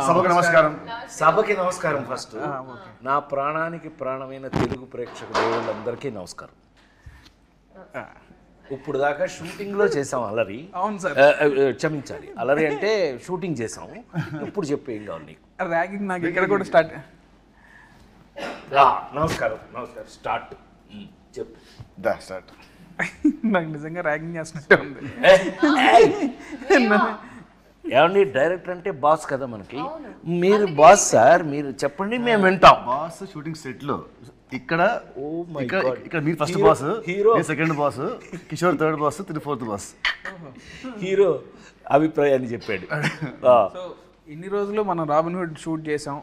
సభకు నమస్కారం. సభకి నమస్కారం. ఫస్ట్ నా ప్రాణానికి ప్రాణమైన తెలుగు ప్రేక్షక దేవుళ్ళందరికీ నమస్కారం. ఇప్పుడు దాకా షూటింగ్లో చేసాం అలరి. అవును సార్, క్షమించాలి, అలరి అంటే షూటింగ్ చేసాము. ఇప్పుడు చెప్పు ఏం కావాలి నీకు? ర్యాగింగ్ నాకు ఇక్కడ కూడా స్టార్ట్. నమస్కారం. నమస్కారం. స్టార్ట్ చెప్పు. స్టార్ట్. నాకు నిజంగా ర్యాగింగ్ చేస్తున్నట్టే ఉంది. ఏమండి, డైరెక్టర్ అంటే బాస్ కదా మనకి. మీరు బాస్ సార్, మీరు చెప్పండి, మేము వింటాం. బాస్ షూటింగ్ సెట్ లో ఇక్కడ my God. ఇక్కడ మీరు first boss, hero second boss, Kishore third boss, Tiru fourth boss. Hero అభిప్రాయాన్ని చెప్పాడు. సో ఇన్ని రోజులు మనం రాబిన్ హుడ్ షూట్ చేసాం.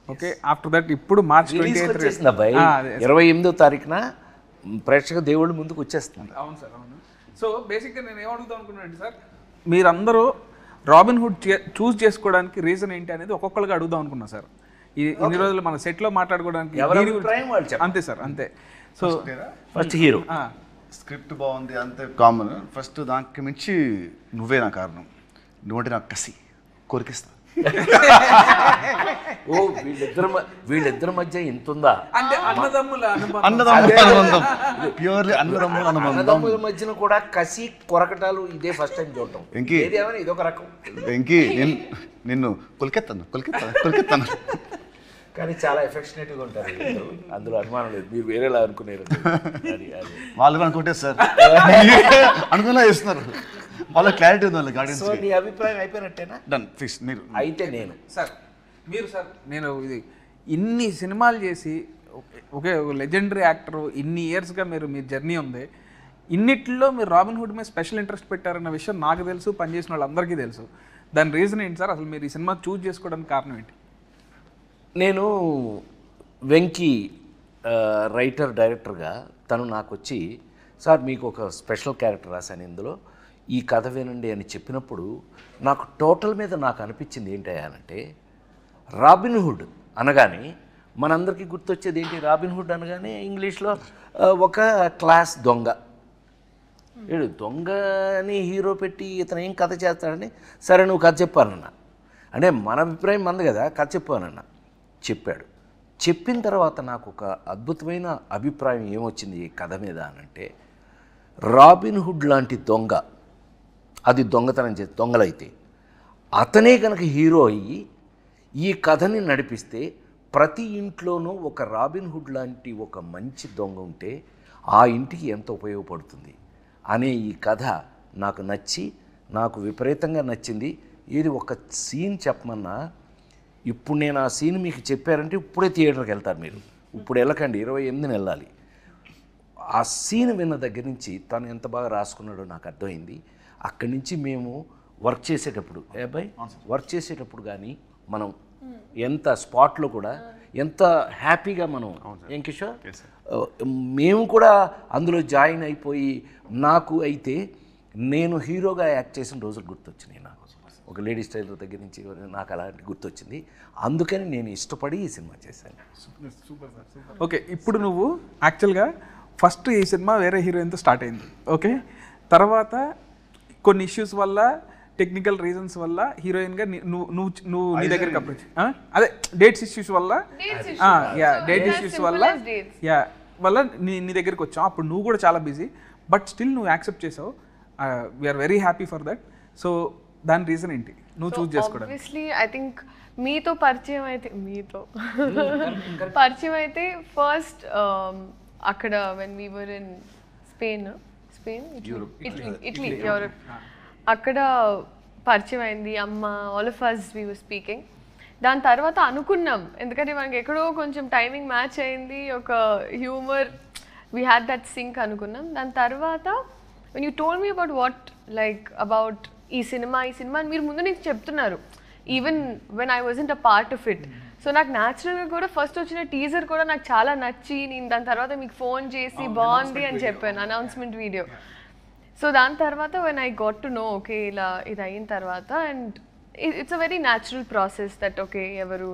ఓకే, ఆఫ్టర్ దట్ ఇప్పుడు మార్చ్ 28 అబ్బాయి 28వ తారీఖున ప్రేక్షక దేవుళ్ళ ముందుకు వచ్చేస్తుంది. అవును సార్, అవును. సో బేసిక్గా నేను ఏమడుగుతాం అనుకున్నాను సార్, మీరందరూ రాబిన్ హుడ్ చూస్ చేసుకోవడానికి రీజన్ ఏంటి అనేది ఒక్కొక్కరుగా అడుగుదాం అనుకున్నా సార్. ఇన్ని రోజులు మన సెట్లో మాట్లాడుకోవడానికి అంతే సార్, అంతే. సో ఫస్ట్ హీరో స్క్రిప్ట్ బాగుంది అంతే కామన్. ఫస్ట్ దానికి మించి నువ్వే నా కారణం. నువ్వంటే నాకు కసి కోరికిస్తా. ఓ వీళ్ళిద్దరి మధ్య ఇంత ఉందా? అంటే అన్నదమ్ముల అనుబంధం, ప్యూర్లీ అన్నదమ్ముల మధ్యన కూడా కసి కొరకటాలు ఇదే ఫస్ట్ టైం చూడటం. ఏదేమైనా ఇదొక రకం. వెంకీ నిన్ను కొలికెత్తాను కానీ చాలా ఎఫెక్షనేట్గా ఉంటారు అందులో, అనుమానం లేదు. మీరు వేరేలా అనుకునేరు. వాళ్ళు కూడా అనుకుంటే సార్ అనుకున్నా చేస్తున్నారు. వాళ్ళ క్లారిటీ ఉంది వాళ్ళ గార్డెన్స్. సో నీ అభిప్రాయం అయిపోయినట్టేనా? Done fix. మీరు అయితే నేను సార్, మీరు సార్, నేను ఇది ఇన్ని సినిమాలు చేసి ఒకే లెజెండరీ యాక్టర్, ఇన్ని ఇయర్స్గా మీ జర్నీ ఉంది. ఇన్నిట్లో మీరు రాబిన్ హుడ్ మీద స్పెషల్ ఇంట్రెస్ట్ పెట్టారన్న విషయం నాకు తెలుసు, పనిచేసిన వాళ్ళందరికీ తెలుసు. దాని రీజన్ ఏంటి సార్? అసలు మీరు ఈ సినిమా చూస్ చేసుకోవడానికి కారణం ఏంటి? నేను వెంకీ రైటర్ డైరెక్టర్గా తను నాకు వచ్చి, సార్ మీకు ఒక స్పెషల్ క్యారెక్టర్ రాశాను ఇందులో, ఈ కథ వినండి అని చెప్పినప్పుడు నాకు టోటల్ మీద నాకు అనిపించింది ఏంటంటే, రాబిన్ హుడ్ అనగానే మనందరికీ గుర్తొచ్చేది ఏంటి? రాబిన్ హుడ్ అనగానే ఇంగ్లీష్లో ఒక క్లాస్ దొంగ. దొంగని హీరో పెట్టి ఇతను ఏం కథ చేస్తాడని, సరే నువ్వు కథ చెప్పానన్నా. అంటే మన అభిప్రాయం మంది కదా, కథ చెప్పానన్నా. చెప్పాడు. చెప్పిన తర్వాత నాకు ఒక అద్భుతమైన అభిప్రాయం ఏమొచ్చింది ఈ కథ మీద అనంటే, రాబిన్ హుడ్ లాంటి దొంగ, అది దొంగతనం చేసి దొంగలైతే అతనే కనుక హీరో అయ్యి ఈ కథని నడిపిస్తే ప్రతి ఇంట్లోనూ ఒక రాబిన్ హుడ్ లాంటి ఒక మంచి దొంగ ఉంటే ఆ ఇంటికి ఎంత ఉపయోగపడుతుంది అనే ఈ కథ నాకు నచ్చి, నాకు విపరీతంగా నచ్చింది. ఇది ఒక సీన్ చెప్పమన్నా, ఇప్పుడు నేను ఆ సీన్ మీకు చెప్పారంటే ఇప్పుడే థియేటర్కి వెళ్తారు మీరు. ఇప్పుడు వెళ్ళకండి, 28న వెళ్ళాలి. ఆ సీన్ విన్న దగ్గర నుంచి తను ఎంత బాగా రాసుకున్నాడో నాకు అర్థమైంది. అక్కడి నుంచి మేము వర్క్ చేసేటప్పుడు, వర్క్ చేసేటప్పుడు కానీ మనం ఎంత స్పాట్లో కూడా ఎంత హ్యాపీగా మనం, ఏం కిషోర్, మేము కూడా అందులో జాయిన్ అయిపోయి, నాకు అయితే నేను హీరోగా యాక్ట్ చేసిన రోజులు గుర్తొచ్చినాయి. నాకు ఒక లేడీ స్టైలర్ దగ్గర నుంచి నాకు అలాంటి గుర్తొచ్చింది. అందుకని నేను ఇష్టపడి ఈ సినిమా చేశాను. ఓకే, ఇప్పుడు నువ్వు యాక్చువల్గా ఫస్ట్ ఈ సినిమా వేరే హీరోయిన్తో స్టార్ట్ అయింది. ఓకే, తర్వాత కొన్ని ఇష్యూస్ వల్ల, టెక్నికల్ రీజన్స్ వల్ల హీరోయిన్గా నువ్వు నీ దగ్గరికి అప్రోచ్, అదే డేట్స్ ఇష్యూస్ వల్ల, డేట్ ఇష్యూస్ వల్ల నీ దగ్గరికి వచ్చావు. అప్పుడు నువ్వు కూడా చాలా బిజీ, బట్ స్టిల్ నువ్వు యాక్సెప్ట్ చేసావు. We're very happy for that. So దాని రీజన్ ఏంటి నువ్వు చూస్ చేసుకోవడం? ఆబ్వియస్లీ ఐ థింక్ మీతో పరిచయం అయితే ఫస్ట్ అక్కడ when we were in Italy Europe, అక్కడ పరిచయం అయింది. అమ్మ, all of us we were speaking. దాని తర్వాత అనుకున్నాం, ఎందుకంటే మనకి ఎక్కడో కొంచెం టైమింగ్ మ్యాచ్ అయింది, ఒక humour, we had that sync అనుకున్నాం. దాని తర్వాత when you told me about what like about ఈ సినిమా మీరు ముందు నుంచి చెప్తున్నారు, even when I wasn't a part of it. So నాకు న్యాచురల్గా కూడా ఫస్ట్ వచ్చిన టీజర్ కూడా నాకు చాలా నచ్చి, నేను దాని తర్వాత మీకు ఫోన్ చేసి బాగుంది అని చెప్పాను, అనౌన్స్మెంట్ వీడియో. సో దాని తర్వాత when I got to know, okay ఇలా ఇది అయిన తర్వాత, and it's a very natural process that okay ఎవరు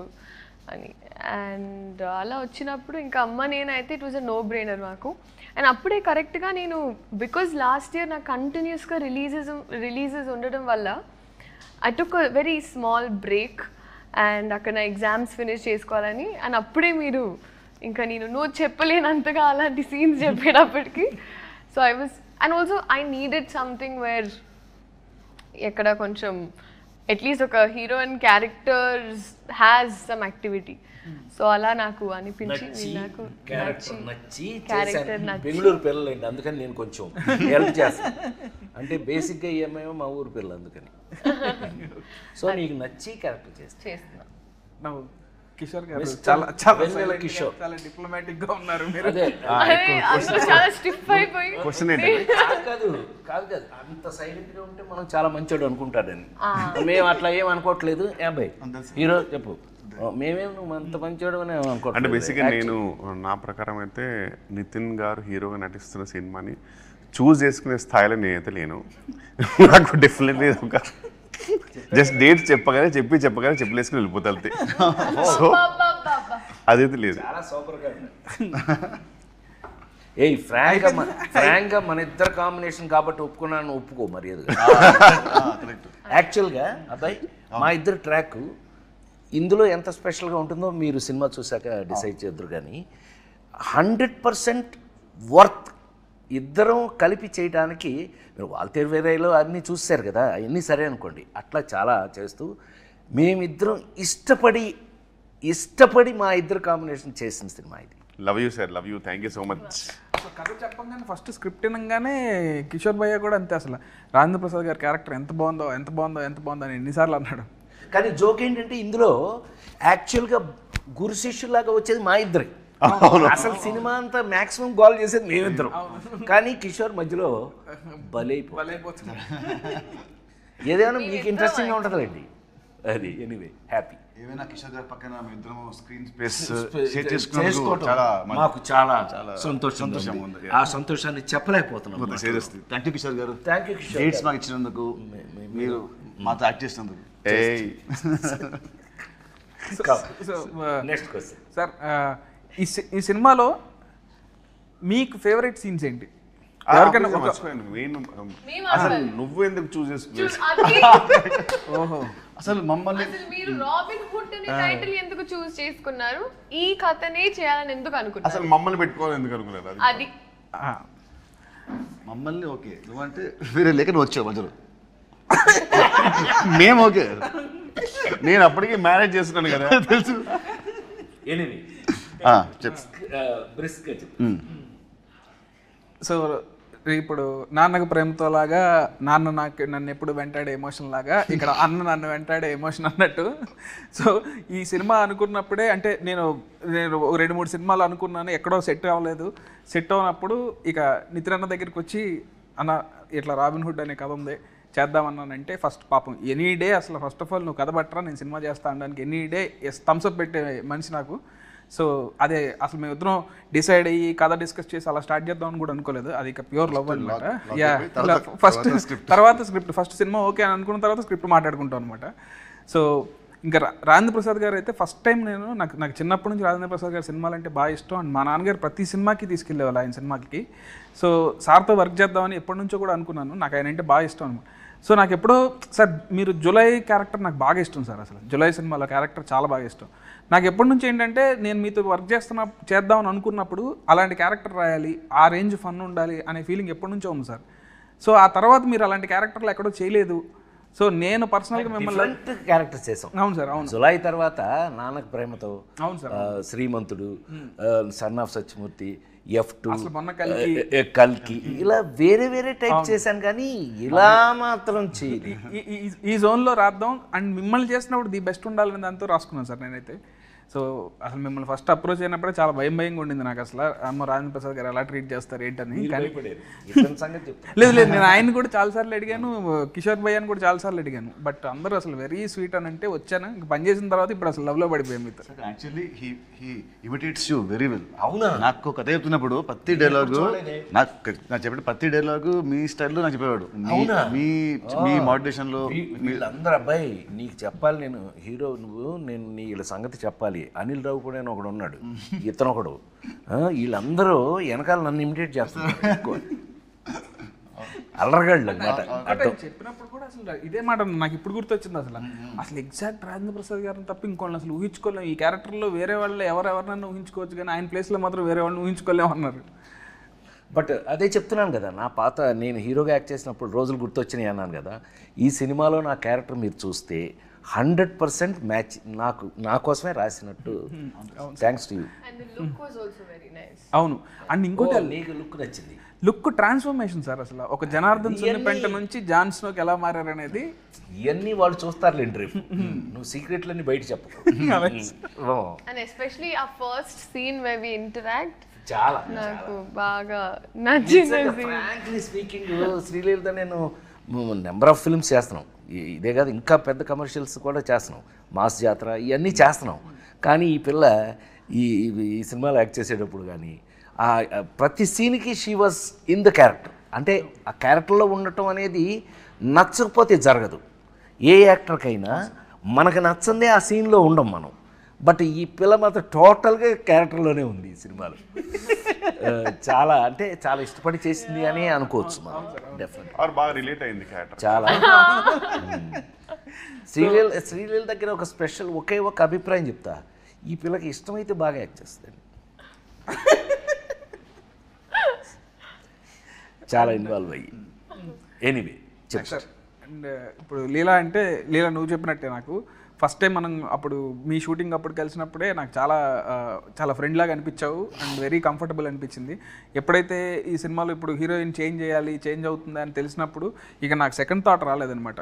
అని. అండ్ అలా వచ్చినప్పుడు ఇంకా అమ్మ నేనైతే it was a no brainer మాకు. అండ్ అప్పుడే కరెక్ట్గా నేను, బికాజ్ లాస్ట్ ఇయర్ నాకు కంటిన్యూస్గా రిలీజెస్ ఉండడం వల్ల I took very small break and అక్కడ నా ఎగ్జామ్స్ ఫినిష్ చేసుకోవాలని. అండ్ అప్పుడే మీరు ఇంకా నువ్వు చెప్పలేనంతగా అలాంటి సీన్స్ చెప్పేటప్పటికి so I was and also I needed something where ఎక్కడ కొంచెం అట్లీస్ట్ ఒక heroine characters has some activity. So అలా నాకు అనిపించి నాకు క్యారెక్టర్ బెంగళూరు పిల్లలండి, అందుకని నేను కొంచెం హెల్ప్ చేస్తాను. అంటే బేసిక్గా ఏమేమో మా ఊరు పిల్లలు, అందుకని. సో నీకు నచ్చి క్యారెక్టర్ చేస్తున్నా. కిషోర్ గారు చాలా చాలా కిషోర్ చాలా డిప్లొమాటిక్ గా ఉన్నారు మీరు. చాలా స్టిఫ్ అయిపోయి క్వశ్చన్ ఏంటి? కాదు కాదు కాదు, అంత సైలెంట్ గా ఉంటే మనం చాలా మంచోడు అనుకుంటాడని. మేము అట్లా ఏం అనుకోవట్లేదు. ఏబాయ్ హీరో చెప్పు, మేమేం నువ్వు అంత మంచోడు అని అనుకోవట్లేదు. అంటే బేసిక్గా నేను నా ప్రకారం అయితే నితిన్ గారు హీరోగా నటిస్తున్న సినిమాని చూస్ చేసుకునే స్థాయిలో నేనైతే లేను. నాకు డెఫినెట్లీ ఒక జస్ట్ డేట్ చెప్పగానే చెప్పలేసుకుని వెళ్ళిపోతాయి. సో అదైతే లేదు. చాలా సూపర్గా ఫ్రాంక్గా మన ఇద్దరు కాంబినేషన్ కాబట్టి ఒప్పుకున్నాను, ఒప్పుకో మర్యాద. యాక్చువల్గా అబ్బాయి మా ఇద్దరు ట్రాక్ ఇందులో ఎంత స్పెషల్గా ఉంటుందో మీరు సినిమా చూసాక డిసైడ్ చేద్దరు. కానీ 100% వర్త్ ఇద్దరం కలిపి చేయడానికి. మీరు వాల్తేరు వేరేలో అన్నీ చూస్తారు కదా, అవన్నీ సరే అనుకోండి. అట్లా చాలా చేస్తూ మేమిద్దరం ఇష్టపడి మా ఇద్దరు కాంబినేషన్ చేసిన సినిమా ఇది. Love you sir, love you, thank you so much. కథ చెప్పంగానే ఫస్ట్ స్క్రిప్ట్ వినగానే కిషోర్ భయ్య కూడా అంతే, అసలు రాజేంద్ర ప్రసాద్ గారి క్యారెక్టర్ ఎంత బాగుందో అని ఎన్నిసార్లు అన్నాడు. కానీ జోక్ ఏంటంటే ఇందులో యాక్చువల్గా గురు శిష్యులాగా వచ్చేది మా ఇద్దరే. అసలు సినిమా అంతా మాక్సిమం గోల్ చేసేది మేమిద్దరం. కానీ కిషోర్ మధ్యలో బలైపోతుంది. ఏదైనా మీకు ఇంట్రెస్టింగ్గా ఉంటుందండి అది. Anyway happy. ఏమైనా కిషోర్ గారి పక్కన మీ ఇద్దరం స్క్రీన్ స్పేస్ షేర్ చేసుకున్నందుకు మాకు చాలా సంతోషం ఉంది. ఆ సంతోషాన్ని చెప్పలేకపోతున్నాం. థ్యాంక్ యూ కిషోర్ గారు. Thank you Kishore. డేట్స్ మాకు ఇచ్చినందుకు, మీరు మాతో యాక్ట్ చేసినందుకు. నెక్స్ట్ క్వశ్చన్ సార్, ఈ సినిమాలో మీకు ఫేవరెట్ సీన్స్ ఏంటి? ఎవరికైనా అసలు నువ్వు ఎందుకు చూస్ చేసుకున్నావు? ఓహో, అసలు మమ్మల్ని మీరు రాబిన్ హుడ్ అనే టైటిల్ ఎందుకు చూస్ చేసుకున్నారు? ఈ కథనే చేయాలని ఎందుకు అనుకున్నారు? అసలు మమ్మల్ని పెట్టుకోవాలి ఎందుకు అనుకున్నారు? అది మమ్మల్ని ఓకే నువ్వంటే వేరే లేక నువ్వు వచ్చావు మధ్యలో. మేము ఓకే, నేను అప్పటికి మ్యారేజ్ చేస్తున్నాను కదా తెలుసు. ఎనీవే సో ఇప్పుడు నాన్నకు ప్రేమతో లాగా నాన్న నన్ను ఎప్పుడు వెంటాడే ఎమోషన్ లాగా ఇక్కడ అన్న నన్ను వెంటాడే ఎమోషన్ అన్నట్టు. సో ఈ సినిమా అనుకున్నప్పుడే, అంటే నేను 2-3 సినిమాలు అనుకున్నాను, ఎక్కడో సెట్ అవ్వలేదు. సెట్ అవ్వనప్పుడు ఇక నితిన్ అన్న దగ్గరికి వచ్చి, అన్న ఇట్లా రాబిన్ హుడ్ అనే కథ ఉంది చేద్దామన్నానంటే, ఫస్ట్ పాపం ఎనీ డే అసలు ఫస్ట్ ఆఫ్ ఆల్ నువ్వు కథ పట్టరా నేను సినిమా చేస్తా అనడానికి ఎనీ డే థమ్స్అప్ పెట్టే మనిషి నాకు. సో అదే అసలు మేము ఇద్దరం డిసైడ్ అయ్యి కథ డిస్కస్ చేసి అలా స్టార్ట్ చేద్దామని కూడా అనుకోలేదు. అది ఇక ప్యూర్ లవ్ అనమాట. తర్వాత స్క్రిప్ట్ ఫస్ట్ సినిమా ఓకే అని అనుకున్న తర్వాత స్క్రిప్ట్ మాట్లాడుకుంటాం అనమాట. సో ఇంకా రాజేంద్ర ప్రసాద్ గారు అయితే ఫస్ట్ టైం నాకు చిన్నప్పటి నుంచి రాజేంద్ర ప్రసాద్ గారి సినిమాలు అంటే బాగా ఇష్టం. అండ్ మా నాన్నగారు ప్రతి సినిమాకి తీసుకెళ్ళేవాళ్ళు ఆయన సినిమాకి. సో సార్తో వర్క్ చేద్దామని ఎప్పటి నుంచో కూడా అనుకున్నాను. నాకు ఆయన అంటే బాగా ఇష్టం అనమాట. సో నాకు ఎప్పుడో సార్ మీరు జులై క్యారెక్టర్ నాకు బాగా ఇష్టం సార్. అసలు జులై సినిమాలో క్యారెక్టర్ చాలా బాగా ఇష్టం నాకు. ఎప్పటి నుంచి ఏంటంటే నేను మీతో వర్క్ చేద్దామని అనుకున్నప్పుడు అలాంటి క్యారెక్టర్ రాయాలి, ఆ రేంజ్ ఫన్ ఉండాలి అనే ఫీలింగ్ ఎప్పటి నుంచో ఉంది సార్. సో ఆ తర్వాత మీరు అలాంటి క్యారెక్టర్లు ఎక్కడో చేయలేదు. సో నేను పర్సనల్గా మిమ్మల్ని క్యారెక్టర్స్ చేసాం. అవును సార్, అవును. జులై తర్వాత నాన్నకు ప్రేమతో, అవును sir, Srimanthudu, son of Satyamurthy, F2, కల్కి, ఇలా వేరే వేరే టైప్ చేశాను. కానీ ఇలా మాత్రం చేయలేదు. ఈ జోన్లో రాద్దాం అండ్ మిమ్మల్ని చేసినప్పుడు ది బెస్ట్ ఉండాలని దాంతో రాసుకున్నాను సార్ నేనైతే. సో అసలు మిమ్మల్ని ఫస్ట్ అప్రోచ్ అయినప్పుడే చాలా భయంగా ఉండింది నాకు. అసలు అమ్మ రాజేంద్ర ప్రసాద్ గారు ఎలా ట్రీట్ చేస్తారు ఏంటని. లేదు నేను ఆయన కూడా చాలాసార్లు అడిగాను, కిషోర్ భయ్యాని కూడా చాలాసార్లు అడిగాను. బట్ అందరూ అసలు వెరీ స్వీట్ అని అంటే వచ్చాను. ఇంకా పని చేసిన తర్వాత ఇప్పుడు అసలు లవ్లో పడిపోయాం మీతో. Actually he imitates you very well. అవునా? నాకు కథ చెప్తున్నప్పుడు ప్రతి డైలాగు నాకు చెప్పిన ప్రతి డైలాగు మీ స్టైల్లో నాకు చెప్పేవాడు. మీ మాడ్యులేషన్లో వీళ్ళందరూ అబ్బాయి నీకు చెప్పాలి, నేను హీరో నువ్వు, నేను వీళ్ళ సంగతి చెప్పాలి. అనిల్ రావు కూడా ఒకడు ఉన్నాడు, ఇతను ఒకడు, వీళ్ళందరూ వెనకాల నన్ను ఇమిటేట్ చేస్తున్నారు. అల్లరగాళ్ళు అన్నమాట. చెప్పినప్పుడు కూడా అసలు ఇదే మాట నాకు ఇప్పుడు గుర్తొచ్చింది అసలు ఎగ్జాక్ట్ రాజేంద్ర ప్రసాద్ గారిని తప్ప ఇంకోళ్ళని అసలు ఊహించుకోలేము. ఈ క్యారెక్టర్లో వేరే వాళ్ళు ఎవరెవరినన్నా ఊహించుకోవచ్చు కానీ ఆయన ప్లేస్లో మాత్రం వేరే వాళ్ళని ఊహించుకోలేము అన్నారు. బట్ అదే చెప్తున్నాను కదా, నా పాత నేను హీరోగా యాక్ట్ చేసినప్పుడు రోజులు గుర్తొచ్చినాయి అన్నాను కదా. ఈ సినిమాలో నా క్యారెక్టర్ మీరు చూస్తే 100% మ్యాచ్ నా కోసమే రాసినట్టు. Thanks to you. And the look was also very nice. అవును. అండ్ ఇంకోటి నీకు లుక్ నచ్చింది. Look transformation sir. అసలు ఒక జనార్దన్ సున్నిపెంట నుంచి జాన్ స్నోకి ఎలా మారారనేది ఇవన్నీ వాళ్ళు చూస్తారులేండి రేపు. నువ్వు సీక్రెట్లన్నీ బయట చెప్పు. And especially our first scene where we interact. చాలా నాకు బాగా నచ్చింది. ఫ్రాంక్లీ స్పీకింగ్ శ్రీలీలతో నేను నెంబర్ ఆఫ్ ఫిల్మ్స్ చేస్తున్నాం. ఇదే కాదు ఇంకా పెద్ద కమర్షియల్స్ కూడా చేస్తున్నాం, మాస్ జాతర ఇవన్నీ చేస్తున్నాం. కానీ ఈ పిల్ల ఈ సినిమాలో యాక్ట్ చేసేటప్పుడు కానీ ప్రతి సీన్కి she was in the character. అంటే ఆ క్యారెక్టర్లో ఉండటం అనేది నచ్చకపోతే జరగదు. ఏ యాక్టర్కైనా మనకు నచ్చందే ఆ సీన్లో ఉండం మనం. బట్ ఈ పిల్ల మాత్రం టోటల్గా క్యారెక్టర్లోనే ఉంది ఈ సినిమాలో. చాలా అంటే చాలా ఇష్టపడి చేసింది అని అనుకోవచ్చు మనం. డెఫినెట్గా బాగా రిలేట్ అయింది క్యారెక్టర్ చాలా. శ్రీలీల దగ్గర ఒక స్పెషల్ ఒకే ఒక అభిప్రాయం చెప్తా, ఈ పిల్లకి ఇష్టమైతే బాగా యాక్ట్ చేస్తుంది. చాలా ఇన్వాల్వ్ అయ్యి. ఎనీవే చెప్తారు. అండ్ ఇప్పుడు లీలా అంటే లీలా నువ్వు చెప్పినట్టే నాకు ఫస్ట్ టైం మనం అప్పుడు మీ షూటింగ్ అప్పుడు కలిసినప్పుడే నాకు చాలా ఫ్రెండ్ లాగా అనిపించావు అండ్ వెరీ కంఫర్టబుల్ అనిపించింది. ఎప్పుడైతే ఈ సినిమాలో ఇప్పుడు హీరోయిన్ చేంజ్ అవుతుంది అని తెలిసినప్పుడు ఇక నాకు సెకండ్ థాట్ రాలేదనమాట.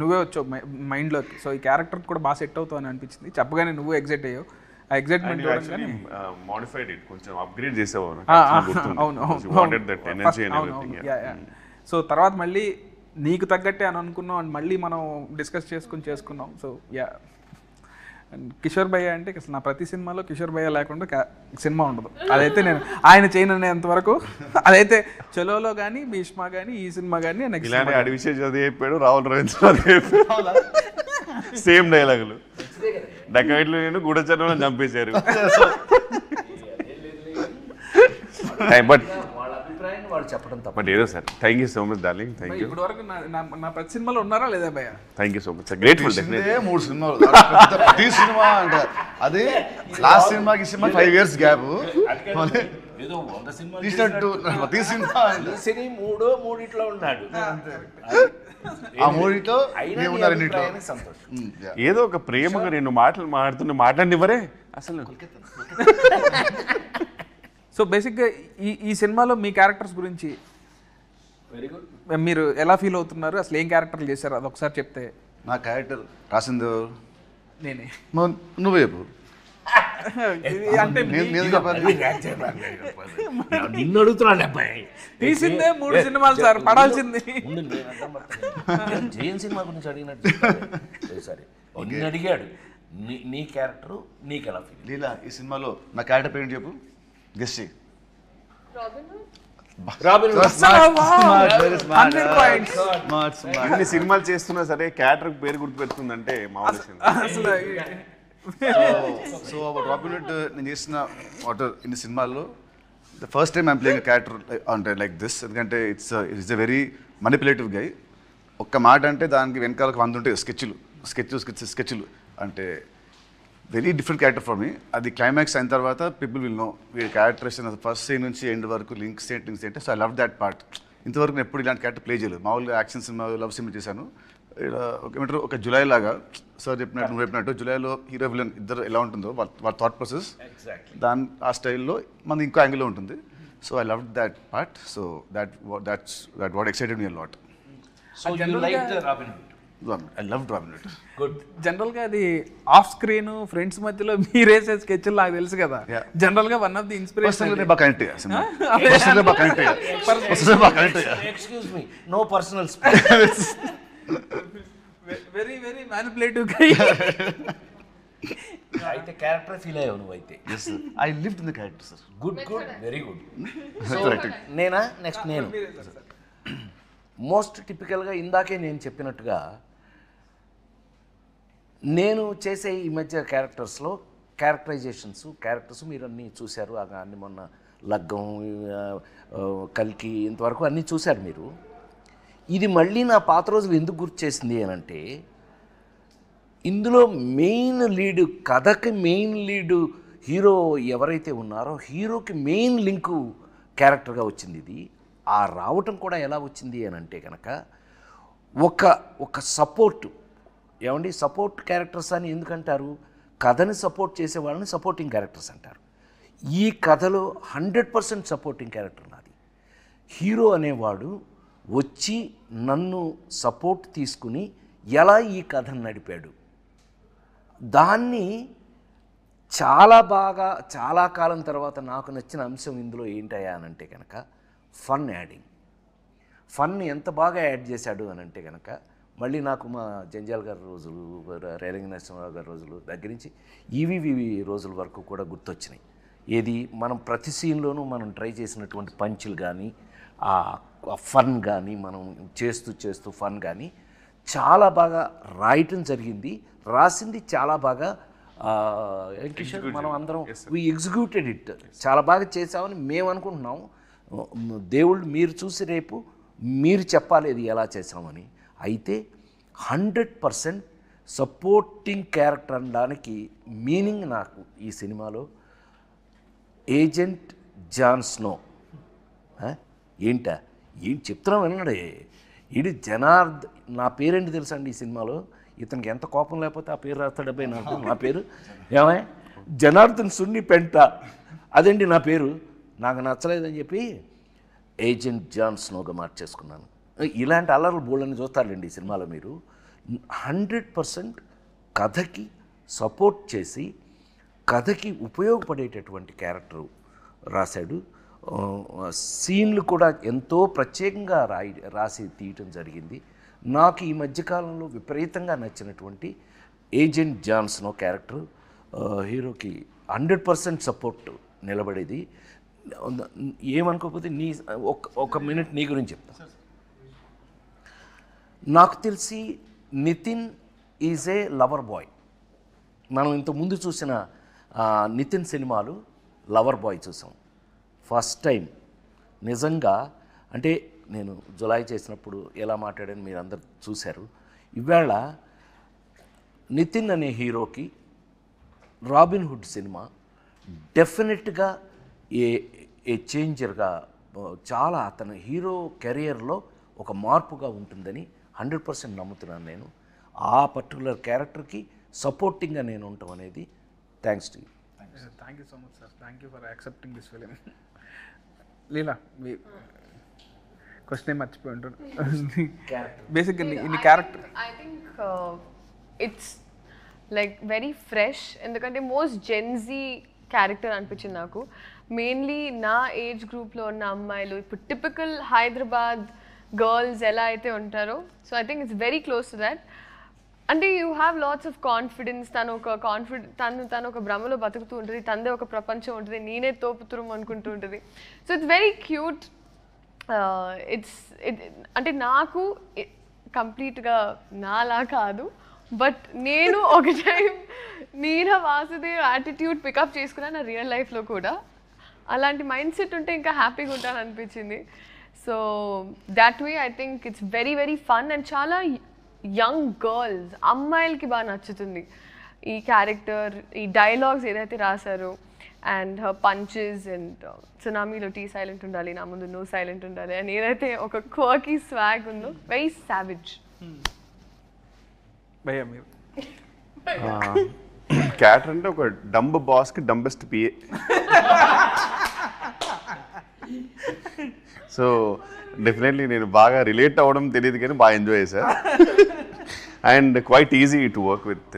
నువ్వే వచ్చావు మైండ్లోకి. సో ఈ క్యారెక్టర్ కూడా బాగా సెట్ అవుతావు అని అనిపించింది. చెప్పగానే నువ్వు ఎగ్జైట్ అయ్యావు. ఆ ఎగ్జైట్మెంట్ మోడిఫైడ్ ఇట్ కొంచెం అప్గ్రేడ్ చేసావు. సో తర్వాత మళ్ళీ నీకు తగ్గట్టే అని అనుకున్నాం అండ్ మళ్ళీ మనం డిస్కస్ చేసుకున్నాం. So yeah. అండ్ కిషోర్ భయ్య అంటే అసలు నా ప్రతి సినిమాలో కిషోర్ భయ్య లేకుండా సినిమా ఉండదు. అదైతే నేను ఆయన చేయనంత వరకు అదైతే చలోలో కానీ భీష్మ కానీ ఈ సినిమా కానీ నెక్స్ట్ అడివిషేజ్ అది చెప్పాడు, రాహుల్ రవీంద్ర అది చెప్పాడు. సేమ్ డైలాగులు. డకైట్లు నేను గూఢచర్మలను చంపేశారు. బట్ వాళ్ళు చెప్పడం తప్ప. బట్ ఏదో sir thank you so much darling. Thank you. ఇప్పుడు వరకు నా ప్రతి సినిమాలో ఉన్నారా లేదా భయ్య? Thank you so much. Grateful. 3 సినిమాలు ప్రతి సినిమా అంటే అదే లాస్ట్ సినిమాకి సినిమా 5 years గ్యాప్ ఏదో 100 సినిమాలు తీసినట్టు ప్రతి సినిమా సినీ మూడిట్లో ఉన్నాడు. ఆ మూడిట్లో సంతోషం. ఏదో ఒక ప్రేమగా రెండు మాటలు మాట్లాడినివ్వరే అసలు. సో బేసిక్గా ఈ సినిమాలో మీ క్యారెక్టర్స్ గురించి వెరీ గుడ్. మీరు ఎలా ఫీల్ అవుతున్నారు? అసలు ఏం క్యారెక్టర్లు చేశారు అది ఒకసారి చెప్తే. నా క్యారెక్టర్ రాసింది నేనే. నువ్వే చెప్పు. అంటే నిన్ను అడుగుతున్నాడు అబ్బాయి. తీసిందే 3 సినిమాలు సార్, పడాల్సింది. జైన్ సినిమా గురించి అడిగినట్టు సరే నిన్ను అడిగాడు. నీ క్యారెక్టర్ నీకు ఎలా ఫీల్? లీలా ఈ సినిమాలో నా క్యారెక్టర్ పేరు చెప్పు, గెస్ట్ చేయి. అన్ని సినిమాలు చేస్తున్నా సరే క్యారెక్టర్ పేరు గుర్తు పెడుతుందంటే మామూలు. సో రాబిన్ హుడ్ నేను చేసిన ఇన్ని సినిమాల్లో the first time I'm playing character అంటే లైక్ దిస్. ఎందుకంటే ఇట్స్ ఎ వెరీ మనిపులేటివ్ గై. ఒక్క మాట అంటే దానికి వెనకాలకు 100 ఉంటాయి స్కెచ్లు అంటే very different character for me. అది క్లైమాక్స్ అయిన తర్వాత పీపుల్ విల్ నో వీడి క్యారెక్టరేషన్ ఫస్ట్ సీన్ నుంచి ఎండ్ వరకు లింక్స్ ఏంటి. So I love that part. ఇంతవరకు నేను ఎప్పుడు ఇలాంటి క్యారెక్టర్ ప్లే చేయలేదు. మామూలుగా యాక్షన్ సినిమా, లవ్ సినిమా చేశాను. ఏమంటారు ఒక జులై లాగా సార్ చెప్పినట్టు నువ్వు చెప్పినట్టు జులైలో హీరో విలన్ ఇద్దరు ఎలా ఉంటుందో వాళ్ళ థాట్ ప్రాసెస్ ఆ స్టైల్లో మనది ఇంకో యాంగిల్లో ఉంటుంది. So I love that part. So that's what excited me a lot. I love robin hood. Good. జనరల్గా అది ఆఫ్ స్క్రీన్ ఫ్రెండ్స్ మధ్యలో మీరేసే స్కెచ్లు నాకు తెలుసు కదా. జనరల్గా one of the inspiration excuse me, no personal. Very very manipulative. అయితే character feel అయ్యావు నువ్వు అయితే. I lived in the character sir. Good very good. నేనా నెక్స్ట్ నేను మోస్ట్ టిపికల్గా ఇందాకే నేను చెప్పినట్టుగా నేను చేసే ఈ మధ్య క్యారెక్టర్స్ మీరు అన్నీ చూశారు. అన్ని మొన్న లగ్గం, కల్కి ఇంతవరకు అన్నీ చూశారు మీరు. ఇది మళ్ళీ నా పాత రోజులు ఎందుకు గుర్తు చేసింది అని అంటే, ఇందులో మెయిన్ లీడ్, కథకి మెయిన్ లీడు హీరో ఎవరైతే ఉన్నారో హీరోకి మెయిన్ లింకు క్యారెక్టర్గా వచ్చింది ఇది. ఆ రావటం కూడా ఎలా వచ్చింది అని అంటే కనుక ఒక సపోర్టు, ఏమండి సపోర్ట్ క్యారెక్టర్స్ అని ఎందుకంటారు? కథని సపోర్ట్ చేసే వాళ్ళని సపోర్టింగ్ క్యారెక్టర్స్ అంటారు. ఈ కథలో 100% సపోర్టింగ్ క్యారెక్టర్ నాది. హీరో అనేవాడు వచ్చి నన్ను సపోర్ట్ తీసుకుని ఎలా ఈ కథను నడిపాడు, దాన్ని చాలా బాగా చాలా కాలం తర్వాత నాకు నచ్చిన అంశం ఇందులో ఏంటయ్యా అని అంటే కనుక ఫన్ యాడింగ్. ఫన్ ఎంత బాగా యాడ్ చేశాడు అని అంటే కనుక మళ్ళీ నాకు మా జంజాల్ గారి రోజులు, రేలంగి నరసింహరావు గారి రోజులు దగ్గర నుంచి ఈవీవి రోజుల వరకు కూడా గుర్తొచ్చినాయి. ఏది మనం ప్రతి సీన్లోనూ మనం ట్రై చేసినటువంటి పంచులు కానీ, ఆ ఫన్ కానీ, మనం చేస్తూ ఫన్ కానీ చాలా బాగా రాయటం జరిగింది. రాసింది చాలా బాగా కిషోర్, మనం అందరం వి ఎగ్జిక్యూటెడ్ ఇట్, చాలా బాగా చేసామని మేము అనుకుంటున్నాం. దేవుళ్ళు మీరు చూసి రేపు మీరు చెప్పాలి ఇది ఎలా చేసామని. అయితే 100% సపోర్టింగ్ క్యారెక్టర్ అనడానికి మీనింగ్ నాకు ఈ సినిమాలో ఏజెంట్ జాన్ స్నో. ఏంటా ఏం చెప్తున్నాం విన్నాడే, ఇది నా పేరేంటి తెలుసా అండి ఈ సినిమాలో? ఇతనికి ఎంత కోపం లేకపోతే ఆ పేరు రాస్తాడబ్బాయి నాకు. నా పేరు ఏమై జనార్దన్ సున్ని పెంట, అదండి నా పేరు. నాకు నచ్చలేదని చెప్పి ఏజెంట్ జాన్ స్నోగా మార్చేసుకున్నాను. ఇలాంటి అల్లర్లు బోళ్ళని చూస్తారండి ఈ సినిమాలో మీరు. 100% కథకి సపోర్ట్ చేసి కథకి ఉపయోగపడేటటువంటి క్యారెక్టర్ రాశాడు. సీన్లు కూడా ఎంతో ప్రత్యేకంగా రాసి తీయటం జరిగింది. నాకు ఈ మధ్యకాలంలో విపరీతంగా నచ్చినటువంటి ఏజెంట్ జాన్ స్నో క్యారెక్టర్ హీరోకి 100% సపోర్ట్ నిలబడేది. ఏమనుకోకపోతే ఒక మినిట్ నీ గురించి చెప్తాను. నాకు తెలిసి Nitin is a lover boy. మనం ఇంతకుముందు చూసిన నితిన్ సినిమాలు లవర్ బాయ్ చూసాం. ఫస్ట్ టైం నిజంగా అంటే నేను జులాయి చేసినప్పుడు ఎలా మాట్లాడాను మీరు అందరు చూశారు. ఇవాళ నితిన్ అనే హీరోకి రాబిన్ హుడ్ సినిమా డెఫినెట్గా ఏ చేంజర్గా, చాలా అతని హీరో కెరియర్లో ఒక మార్పుగా ఉంటుందని 100% నమ్ముతున్నాను నేను. ఆ పర్టికులర్ క్యారెక్టర్కి సపోర్టింగ్గా నేను ఉండటం అనేది thanks to you. Thank you so much sir. Thank you for accepting this film. Leela, me question మర్చిపోయి ఉంటాను. బేసిక్గా ఇన్ని character I think it's like very fresh, ఎందుకంటే మోస్ట్ జెన్జీ క్యారెక్టర్ అనిపించింది నాకు. మెయిన్లీ నా ఏజ్ గ్రూప్లో ఉన్న అమ్మాయిలు, ఇప్పుడు టిపికల్ హైదరాబాద్ గర్ల్స్ ఎలా అయితే ఉంటారో, so I think it's very close to that. అంటే you have lots of confidence. తను ఒక భ్రమలో బతుకుతూ ఉంటుంది, తనదే ఒక ప్రపంచం ఉంటుంది, నేనే తోపుతురం అనుకుంటూ ఉంటుంది. So it's very cute. అంటే నాకు కంప్లీట్గా నాలా కాదు, బట్ నేను ఒక టైం నీరా వాసుదేవ్ యాటిట్యూడ్ పికప్ చేసుకున్నాను నా రియల్ లైఫ్లో కూడా. అలాంటి మైండ్ సెట్ ఉంటే ఇంకా హ్యాపీగా ఉంటాను అనిపించింది. So that way I think it's very very fun and చాలా యంగ్ గర్ల్స్, అమ్మాయిలకి బాగా నచ్చుతుంది ఈ క్యారెక్టర్. ఈ డైలాగ్స్ ఏదైతే రాశారో అండ్ హర్ పంచెస్ అండ్ సునామీలో టీ సైలెంట్ ఉండాలి, నా ముందు నో సైలెంట్ ఉండాలి అని ఏదైతే ఒక క్వర్కీ స్వాగ్ ఉందో, వెరీ సావిజ్. భయ్యా మీరు క్యారెక్టర్ అంటే ఒక డంబ్ బాస్కి డంబెస్ట్ పిఏ. సో డెఫినెట్లీ నేను బాగా రిలేట్ అవ్వడం తెలియదు కానీ బాగా ఎంజాయ్ చేశాను. And quiet easy to work with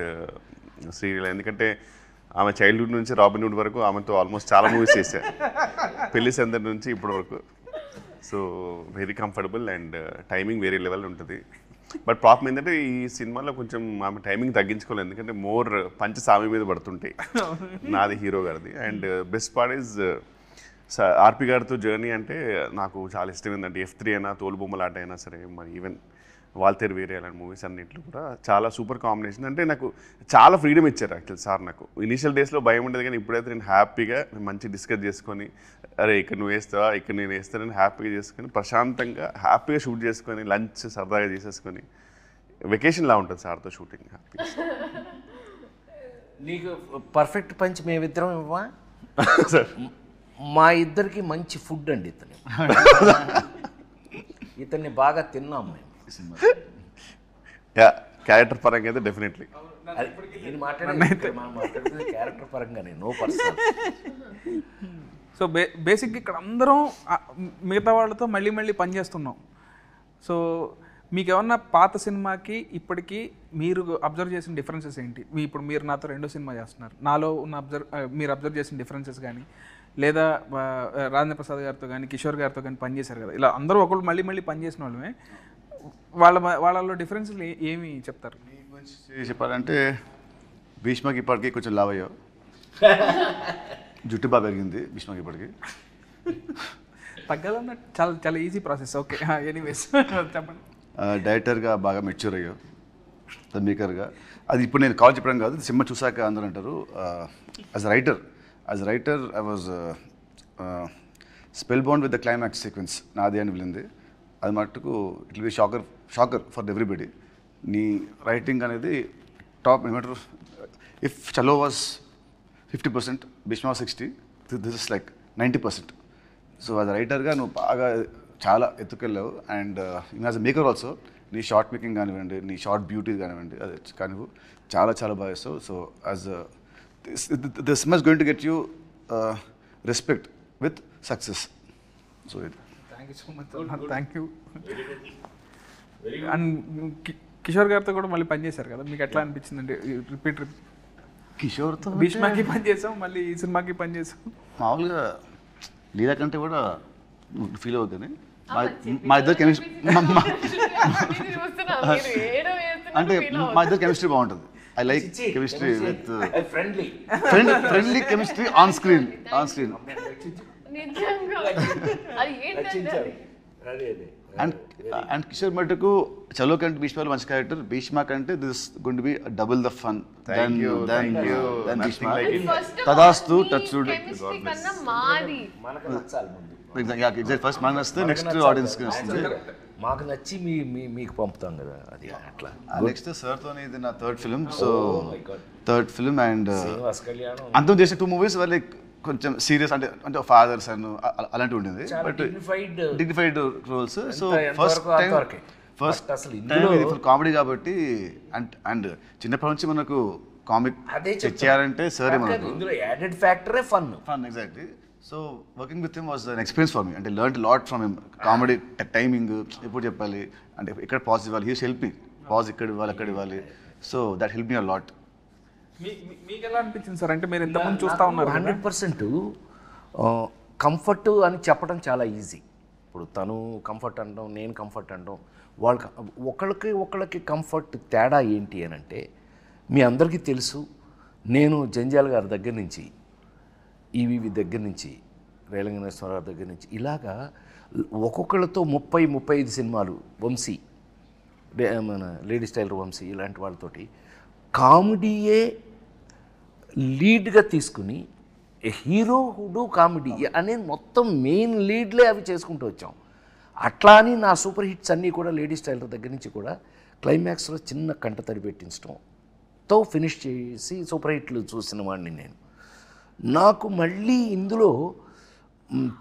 Sreeleela, ఎందుకంటే ఆమె చైల్డ్హుడ్ నుంచి రాబిన్హుడ్ వరకు ఆమెతో ఆల్మోస్ట్ చాలా మూవీస్ చేశారు, పెళ్లి సందడి నుంచి ఇప్పటి వరకు. So very comfortable and timing వేరే లెవెల్ ఉంటుంది. బట్ ప్రాబ్లం ఏంటంటే ఈ సినిమాలో కొంచెం ఆమె టైమింగ్ తగ్గించుకోలేదు, ఎందుకంటే మోర్ పంచ సామి మీద పడుతుంటాయి నాది హీరో గారిది. అండ్ బెస్ట్ పార్ట్ ఈజ్ ఆర్పి గారితో జర్నీ అంటే నాకు చాలా ఇష్టం. ఏంటంటే F3 అయినా, తోలుబొమ్మలాట అయినా సరే, మరి ఈవెన్ వాల్తేరు వేరే అలాంటి మూవీస్ అన్నింటిలో కూడా చాలా సూపర్ కాంబినేషన్. అంటే నాకు చాలా ఫ్రీడమ్ ఇచ్చారు యాక్చువల్ సార్. నాకు ఇనీషియల్ డేస్లో భయం ఉండేది, కానీ ఇప్పుడైతే నేను హ్యాపీగా మంచి డిస్కస్ చేసుకొని, అరే ఇక్కడ నువ్వు వేస్తావా, ఇక్కడ నేను వేస్తానని హ్యాపీగా చేసుకొని, ప్రశాంతంగా హ్యాపీగా షూట్ చేసుకొని, లంచ్ సరదాగా చేసేసుకొని, వెకేషన్లా ఉంటుంది సార్తో షూటింగ్. హ్యాపీ. నీకు పర్ఫెక్ట్ పంచ్ మేమిద్దరం ఇవ్వా? సార్ మా ఇద్దరికి మంచి ఫుడ్ అండి ఇతన్ని బాగా తిన్నాం మేము. యా, క్యారెక్టర్ పరంగా అయితే డెఫినెట్లీ. నేను మాట్లాడేది క్యారెక్టర్ పరంగానే, నో పర్సనల్. సో బేసిక్గా ఇక్కడ అందరం మిగతా వాళ్ళతో మళ్ళీ మళ్ళీ పనిచేస్తున్నాం. సో మీకు ఏమన్నా పాత సినిమాకి ఇప్పటికీ మీరు అబ్జర్వ్ చేసిన డిఫరెన్సెస్ ఏంటి? ఇప్పుడు మీరు నాతో 2వ సినిమా చేస్తున్నారు, నాలో ఉన్న మీరు అబ్జర్వ్ చేసిన డిఫరెన్సెస్ కానీ, లేదా రాజేంద్ర ప్రసాద్ గారితో కానీ కిషోర్ గారితో కానీ పనిచేశారు కదా, ఇలా అందరూ ఒకళ్ళు మళ్ళీ మళ్ళీ పనిచేసిన వాళ్ళమే, వాళ్ళలో డిఫరెన్స్లు ఏమి చెప్తారు? మీ గురించి చెప్పాలంటే భీష్మకి ఇప్పటికీ కొంచెం లావ్ అయ్యావు, జుట్టు బాగా పెరిగింది భీష్మకి ఇప్పటికి. తగ్గాలన్న చాలా చాలా ఈజీ ప్రాసెస్. ఓకే, ఎనీవేస్ చెప్పండి. డైరెక్టర్గా బాగా మెచ్యూర్ అయ్యావు, మేకర్గా. అది ఇప్పుడు నేను కాల్ చెప్పడం కాదు, సినిమా చూసాక అందరూ అంటారు. As writer I was spellbound with the climax sequence నాది అని వెళ్ళింది. అది మట్టుకు it will be shocker for everybody. నీ రైటింగ్ అనేది టాప్. ఏమంటారు, if Chalo was 50%, Bheeshma 60, this is like 90%. So as రైటర్గా నువ్వు బాగా చాలా ఎత్తుకెళ్ళావు. And as a maker also నీ షార్ట్ మేకింగ్ కానివ్వండి, నీ షార్ట్ బ్యూటీ కానివ్వండి, అది కానివ్వు చాలా చాలా బాగా చేస్తావు. So as this much going to get you respect with success. So ఇది. Thank you so much. Thank you. And Kishore గారితో కూడా మళ్ళీ పనిచేశారు కదా, మీకు ఎట్లా అనిపించింది? అంటే రిపీట్ కిషోర్తో భీష్మకి పనిచేసాం, మళ్ళీ ఈ సినిమాకి పనిచేసాం. మామూలుగా లీలా కంటే కూడా ఫీల్ అవుతుంది. మా ఇద్దరు కెమిస్ట్రీ అంటే మా ఇద్దరు కెమిస్ట్రీ బాగుంటుంది. I like chemistry with friendly chemistry on screen. And Kishore మటుకు చలో కంటే భీష్మలో మంచి క్యారెక్టర్, భీష్మ కంటే this good be double the fun then Bheeshma. తదాస్తు టచ్వుడ్. ఫస్ట్ మనకు వస్తే నెక్స్ట్ ఆడియన్స్కి వస్తుంది. మాకు నచ్చి మీకు పంపుతాం కదా, అది అట్లా. నెక్స్ట్ సార్తో ఇది నా థర్డ్ ఫిల్మ్ అండ్ అంతం చేసిన 2 movies వల్ల కొంచెం సీరియస్, అంటే ఫాదర్స్ అండ్ అలాంటివి ఉండేది, but dignified roles. So first time ఇది ఫుల్ కామెడీ కాబట్టి. అండ్ చిన్నప్పటి నుంచి మనకు కామిక్ చేయాలంటే సరే మనకు యాడెడ్ ఫ్యాక్టరే fun. Exactly. So working with him was an experience for me. అంటే learn lot from him. Comedy timing ఎప్పుడు చెప్పాలి, అంటే ఎక్కడ పాజ్ ఇవ్వాలి, హీస్ హెల్ప్ మీ. పాజ్ ఇక్కడ ఇవ్వాలి, అక్కడ ఇవ్వాలి. So that help me a lot. మీకు ఎలా అనిపించింది సార్? అంటే మీరు ఎంతమంది చూస్తూ ఉన్నారు? 100% కంఫర్ట్ అని చెప్పడం చాలా ఈజీ. ఇప్పుడు తను కంఫర్ట్ అనడం, నేను కంఫర్ట్ అనడం, ఒకళ్ళకి కంఫర్ట్ తేడా ఏంటి అని అంటే, మీ అందరికీ తెలుసు, నేను జంజాల్ గారి దగ్గర నుంచి, ఈవీవి దగ్గర నుంచి, రేలంగనేశ్వరరావు దగ్గర నుంచి, ఇలాగా ఒక్కొక్కళ్ళతో 30-35 సినిమాలు, వంశీ, మన లేడీ స్టైలర్ వంశీ, ఇలాంటి వాళ్ళతోటి కామెడీయే లీడ్గా తీసుకుని హీరో హుడు కామెడీ అనేది మొత్తం మెయిన్ లీడ్లే అవి చేసుకుంటూ వచ్చాం. అట్లా అని నా సూపర్ హిట్స్ అన్నీ కూడా లేడీ స్టైలర్ దగ్గర నుంచి కూడా క్లైమాక్స్లో చిన్న కంట తడి పెట్టించడంతో ఫినిష్ చేసి సూపర్ హిట్లు చూసిన వాడిని నేను. నాకు మళ్ళీ ఇందులో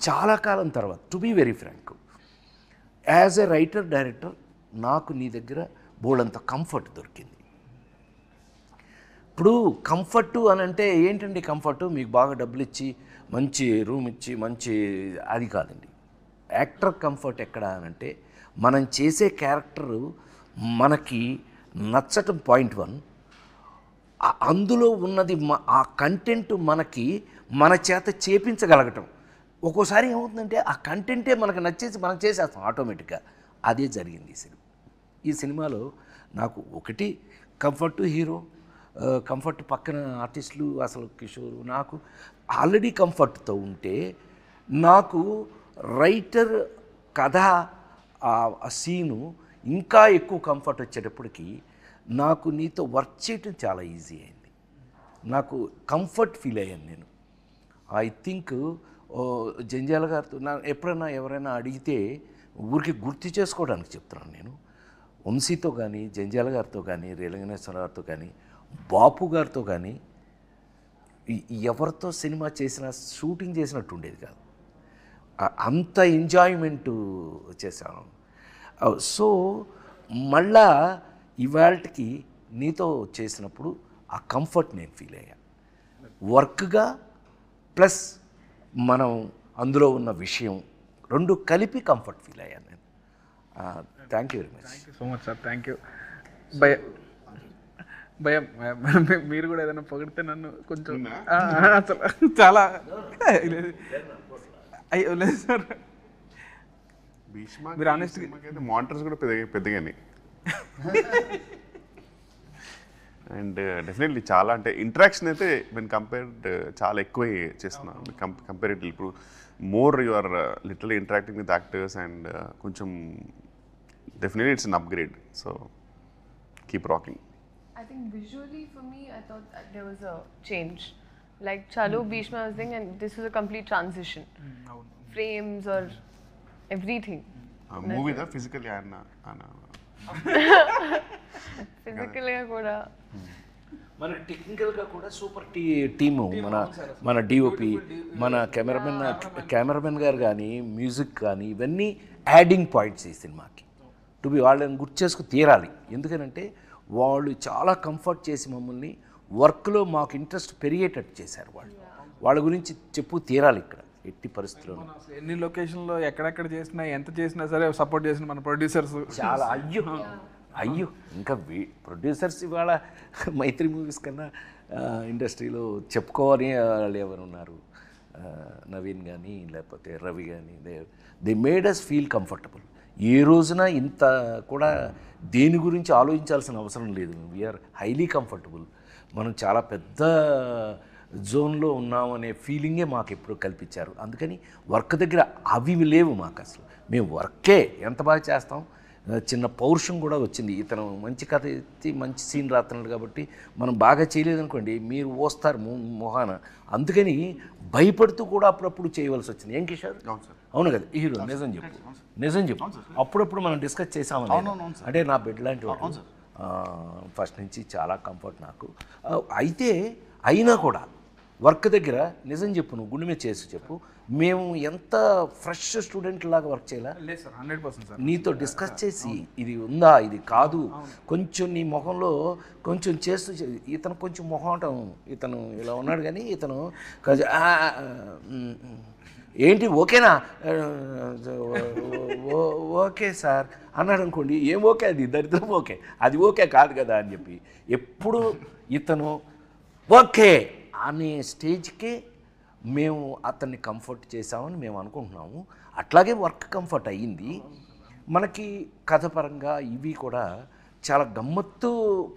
చాలా కాలం తర్వాత, to be very frank, as a writer director నాకు నీ దగ్గర బోల్డంత కంఫర్ట్ దొరికింది. ఇప్పుడు కంఫర్టు అని అంటే ఏంటండి? కంఫర్టు మీకు బాగా డబ్బులు ఇచ్చి మంచి రూమ్ ఇచ్చి మంచి, అది కాదండి. యాక్టర్ కంఫర్ట్ ఎక్కడ అని అంటే, మనం చేసే క్యారెక్టరు మనకి నచ్చటం పాయింట్ 1, అందులో ఉన్నది ఆ కంటెంట్ మనకి మన చేత చేపించగలగటం. ఒక్కోసారి ఏమవుతుందంటే ఆ కంటెంటే మనకు నచ్చేసి మనం చేసేస్తాం ఆటోమేటిక్గా. అదే జరిగింది ఈ సినిమాలో. నాకు ఒకటి కంఫర్ట్ హీరో, కంఫర్ట్ పక్కన ఆర్టిస్టులు, అసలు కిషోర్, నాకు ఆల్రెడీ కంఫర్ట్తో ఉంటే, నాకు రైటర్ కథ ఆ సీను ఇంకా ఎక్కువ కంఫర్ట్ వచ్చేటప్పటికి నాకు నీతో వర్క్ చేయటం చాలా ఈజీ అయింది. నాకు కంఫర్ట్ ఫీల్ అయ్యాను నేను. ఐ థింక్ జంజాల గారితో ఎప్పుడైనా ఎవరైనా అడిగితే ఊరికి గుర్తు చేసుకోవడానికి చెప్తున్నాను నేను. వంశీతో కానీ, జంజాల గారితో కానీ, రేలంగనేశ్వర గారితో కానీ, బాపు గారితో కానీ ఎవరితో సినిమా చేసినా షూటింగ్ చేసినట్టు ఉండేది కాదు. అంత ఎంజాయ్మెంట్ చేశాను. సో మళ్ళా ఇవాళకి నీతో చేసినప్పుడు ఆ కంఫర్ట్ నేను ఫీల్ అయ్యా. వర్క్గా ప్లస్ మనం అందులో ఉన్న విషయం రెండు కలిపి కంఫర్ట్ ఫీల్ అయ్యాను నేను. Thank you very much. Thank you so much sir. Thank you. భయం మీరు కూడా ఏదైనా పొగిడితే నన్ను కొంచెం అసలు చాలా అయ్యో లేదు సార్. మీరు ఆనెస్ట్గా మానిటర్స్ కూడా పెద్దగానే అండ్ డెఫినెట్లీ చాలా అంటే ఇంటరాక్షన్ అయితే నేను కంపేర్డ్ చాలా ఎక్కువ చేస్తున్నాను కంపేరిటివ్. ఇప్పుడు more you are literally interacting with actors and కొంచెం definitely it's an upgrade. So keep rocking. I think visually for me, I thought that there was a change. Like Chalo, Bhishma was thing, and this was a complete transition. Frames or everything. Movie దా physically Physically kuda. మన టెక్నికల్గా కూడా super team. మన DOP, మన cameraman గారు కానీ, music కానీ, ఇవన్నీ యాడింగ్ పాయింట్స్ ఈ సినిమాకి. టు బి వాళ్ళని గుర్తు చేసుకు తీరాలి. ఎందుకనంటే వాళ్ళు చాలా కంఫర్ట్ చేసి మమ్మల్ని వర్క్లో మాకు ఇంట్రెస్ట్ పెరిగేటట్టు చేశారు. వాళ్ళ గురించి చెప్పు తీరాలి ఇక్కడ ఎట్టి పరిస్థితుల్లో. ఎన్ని లొకేషన్లో ఎక్కడెక్కడ చేసినా ఎంత చేసినా సరే సపోర్ట్ చేసిన మన ప్రొడ్యూసర్స్ చాలా అయ్యో ఇంకా ప్రొడ్యూసర్స్ ఇవాళ మైత్రి మూవీస్ కన్నా ఇండస్ట్రీలో చెప్పుకోవాలి వాళ్ళు ఎవరు ఉన్నారు. నవీన్ కానీ లేకపోతే రవి కానీ they made us feel comfortable. ఏ రోజున ఇంత కూడా దేని గురించి ఆలోచించాల్సిన అవసరం లేదు. We are highly comfortable. మనం చాలా పెద్ద జోన్లో ఉన్నామనే ఫీలింగే మాకు ఎప్పుడు కల్పించారు. అందుకని వర్క్ దగ్గర అవి లేవు మాకు అసలు. మేము వర్కే ఎంత బాగా చేస్తాం. చిన్న పౌరుషం కూడా వచ్చింది. ఇతను మంచి కథ ఎత్తి మంచి సీన్ రాస్తున్నాడు కాబట్టి మనం బాగా చేయలేదనుకోండి మీరు వస్తారు మొహాన. అందుకని భయపడుతూ కూడా అప్పుడప్పుడు చేయవలసి వచ్చింది. ఏం కిషోర్? అవును కదా హీరో? నిజం చెప్పు. అప్పుడప్పుడు మనం డిస్కస్ చేసామని. అంటే నా బెడ్ లాంటి వాడు ఫస్ట్ నుంచి చాలా కంఫర్ట్ నాకు. అయితే అయినా కూడా వర్క్ దగ్గర నిజం చెప్పు, నువ్వు గుండె మీద చేసి చెప్పు, మేము ఎంత ఫ్రెష్ స్టూడెంట్ లాగా వర్క్ చేయాలా? లేదు సార్, 100% సార్. నీతో డిస్కస్ చేసి ఇది ఉందా ఇది కాదు కొంచెం నీ మొహంలో కొంచెం చేస్తూ ఇతను కొంచెం మొహం ఇతను ఇలా ఉన్నాడు కానీ ఇతను ఏంటి ఓకేనా ఓకే సార్ అన్నాడు అనుకోండి. ఏం ఓకే అది దరిద్రం ఓకే, అది ఓకే కాదు కదా అని చెప్పి ఎప్పుడు ఇతను ఓకే అనే స్టేజ్కే మేము అతన్ని కంఫర్ట్ చేసామని మేము అనుకుంటున్నాము. అట్లాగే వర్క్ కంఫర్ట్ అయ్యింది మనకి. కథ పరంగా ఇవి కూడా చాలా గమ్మత్తు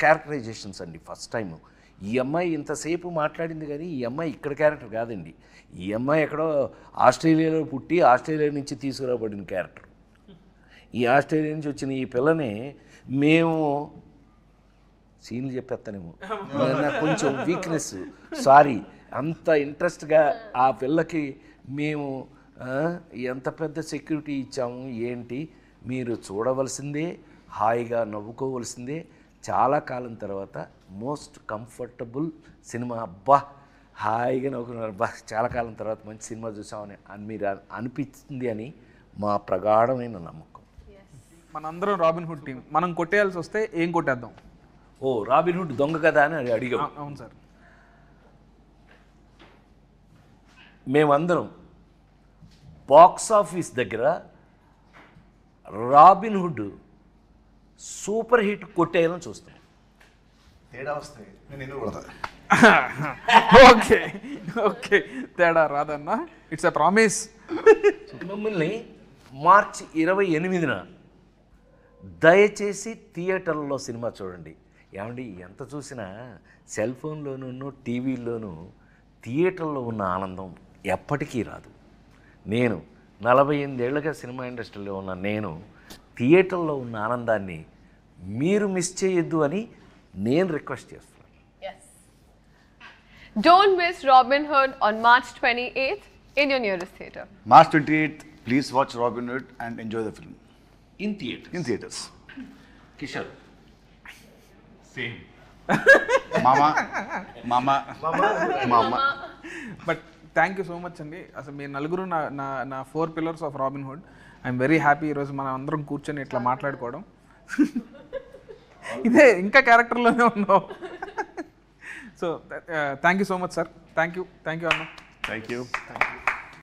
క్యారెక్టరైజేషన్స్ అండి. ఫస్ట్ టైం ఈ అమ్మాయి ఇంతసేపు మాట్లాడింది కానీ ఈ అమ్మాయి ఇక్కడ క్యారెక్టర్ కాదండి. ఈ అమ్మాయి ఎక్కడో ఆస్ట్రేలియాలో పుట్టి ఆస్ట్రేలియా నుంచి తీసుకురాబడిన క్యారెక్టర్. ఈ ఆస్ట్రేలియా నుంచి వచ్చిన ఈ పిల్లని మేము సీన్లు చెప్పేస్తానేమో, నాకు కొంచెం వీక్నెస్, సారీ. అంత ఇంట్రెస్ట్గా ఆ పిల్లకి మేము ఎంత పెద్ద సెక్యూరిటీ ఇచ్చాము ఏంటి, మీరు చూడవలసిందే, హాయిగా నవ్వుకోవలసిందే. చాలా కాలం తర్వాత మోస్ట్ కంఫర్టబుల్ సినిమా. అబ్బా హాయిగా నవ్వుకున్నారు, అబ్బా చాలా కాలం తర్వాత మంచి సినిమా చూసామని మీరు అనిపిస్తుంది అని మా ప్రగాఢమైన నమ్మకం. మనందరం రాబిన్ హుడ్ టీం. మనం కొట్టేయాల్సి వస్తే ఏం కొట్టేద్దాం? ఓ రాబిన్ హుడ్ దొంగ కదా అని అడిగాం. అవును సార్. మేమందరం బాక్స్ ఆఫీస్ దగ్గర రాబిన్ హుడ్ సూపర్ హిట్ కొట్టేయాలని చూస్తాం. తేడా వస్తాయి నేను ఎన్నో కొడతా. ఓకే ఓకే, తేడా రాదన్నా, ఇట్స్ ఎ ప్రామిస్. మిమ్మల్ని మార్చి 28న దయచేసి థియేటర్లో సినిమా చూడండి. ఏమండి ఎంత చూసినా సెల్ ఫోన్లోనూ టీవీల్లోనూ థియేటర్లో ఉన్న ఆనందం ఎప్పటికీ రాదు. నేను 48 ఏళ్ళుగా సినిమా ఇండస్ట్రీలో ఉన్న నేను థియేటర్లో ఉన్న ఆనందాన్ని మీరు మిస్ చేయొద్దు అని నేను రిక్వెస్ట్ చేస్తున్నాను. Yes. Don't miss Robin Hood on March 28th in your nearest theatre. March 28th, please watch Robin Hood and enjoy the film in theatre. in theaters. Kishore Mama. But thank you so much అండి. అసలు మీరు నలుగురు నా 4 pillars of robin hood. I'm very happy ఈరోజు మనం అందరం కూర్చొని ఇట్లా మాట్లాడుకోవడం. ఇదే ఇంకా క్యారెక్టర్లోనే ఉన్నావు. So thank you so much sir. Thank you అన్న. Thank you.